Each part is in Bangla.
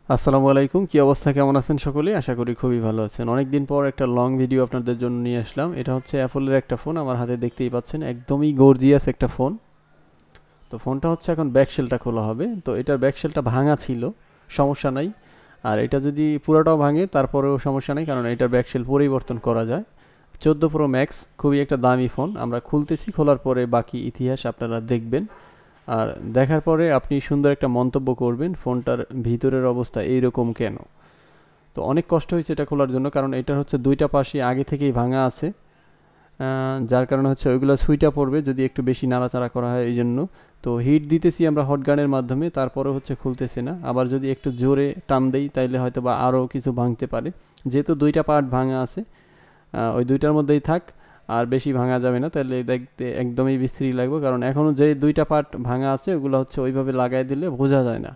আসসালামু আলাইকুম, কি অবস্থা, কেমন আছেন সকলে? আশা করি খুবই ভালো আছেন। অনেক দিন পর একটা লং ভিডিও আপনাদের জন্য নিয়ে আসলাম। এটা হচ্ছে অ্যাপলের একটা ফোন, আমার হাতে দেখতেই পাচ্ছেন, একদমই গর্জিয়াস একটা ফোন। তো ফোনটা হচ্ছে এখন ব্যাকশেলটা খোলা হবে। তো এটার ব্যাকশেলটা ভাঙা ছিল, সমস্যা নাই। আর এটা যদি পুরোটাও ভাঙে তারপরেও সমস্যা নেই, কারণ এটার ব্যাকশেল পরিবর্তন করা যায়। 14 Pro Max খুবই একটা দামি ফোন। আমরা খুলতেছি, খোলার পরে বাকি ইতিহাস আপনারা দেখবেন। আর দেখার পরে আপনি সুন্দর একটা মন্তব্য করবেন ফোনটার ভিতরের অবস্থা এইরকম কেন। তো অনেক কষ্ট হয়েছে এটা খোলার জন্য, কারণ এটার হচ্ছে দুইটা পাশই আগে থেকেই ভাঙা আছে। যার কারণে হচ্ছে ওইগুলো সুইটা পড়বে যদি একটু বেশি নাড়াচাড়া করা হয়, এই জন্য। তো হিট দিতেছি আমরা হট গানের মাধ্যমে, তারপরে হচ্ছে খুলতেছে না। আবার যদি একটু জোরে টান দেই তাইলে হয়তো বা আরও কিছু ভাঙতে পারে। যেহেতু দুইটা পার্ট ভাঙা আছে, ওই দুইটার মধ্যেই থাক, আর বেশি ভাঙা যাবে না, তাহলে দেখতে একদমই বিশ্রী লাগবে। কারণ এখনও যে দুইটা পার্ট ভাঙা আছে ওগুলো হচ্ছে ওইভাবে লাগাই দিলে বোঝা যায় না।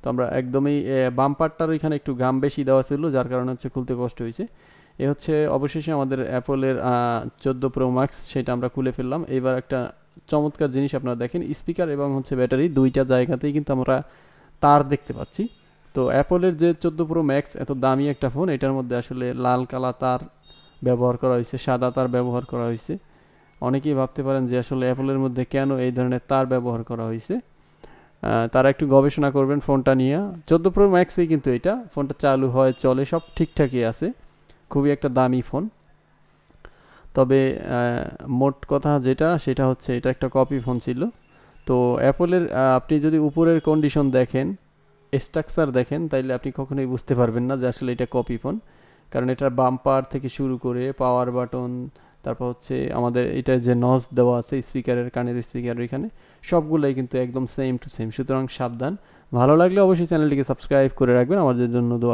তো আমরা একদমই বাম্পারটার ওইখানে একটু গাম বেশি দেওয়া ছিল, যার কারণে হচ্ছে খুলতে কষ্ট হয়েছে। এ হচ্ছে অবশেষে আমাদের অ্যাপলের 14 Pro Max, সেটা আমরা খুলে ফেললাম। এবার একটা চমৎকার জিনিস আপনারা দেখেন, স্পিকার এবং হচ্ছে ব্যাটারি দুইটা জায়গাতেই কিন্তু আমরা তার দেখতে পাচ্ছি। তো অ্যাপলের যে 14 Pro Max এত দামি একটা ফোন, এটার মধ্যে আসলে লাল কালা তার ব্যবহার করা হয়েছে, সাদা তার ব্যবহার করা হয়েছে। অনেকেই ভাবতে পারেন যে আসলে অ্যাপলের মধ্যে কেন এই ধরনের তার ব্যবহার করা হয়েছে। তারা একটু গবেষণা করবেন ফোনটা নিয়ে। 14 Pro Max-এই কিন্তু এটা ফোনটা চালু হয়, চলে, সব ঠিকঠাকই আছে। খুবই একটা দামি ফোন। তবে মোট কথা যেটা, সেটা হচ্ছে এটা একটা কপি ফোন ছিল। তো অ্যাপলের আপনি যদি উপরের কন্ডিশন দেখেন, স্ট্রাকচার দেখেন, তাইলে আপনি কখনোই বুঝতে পারবেন না যে আসলে এটা কপি ফোন। কারণ এটার বাম্পার থেকে শুরু করে পাওয়ার বাটন, তারপর হচ্ছে আমাদের এটা যে নজ দেওয়া আছে স্পিকারের, কানের স্পিকার এখানে, সবগুলোই কিন্তু একদম সেম টু সেম। সুতরাং সাবধান। ভালো লাগলে অবশ্যই চ্যানেলটিকে সাবস্ক্রাইব করে রাখবেন, আমাদের জন্য দোয়া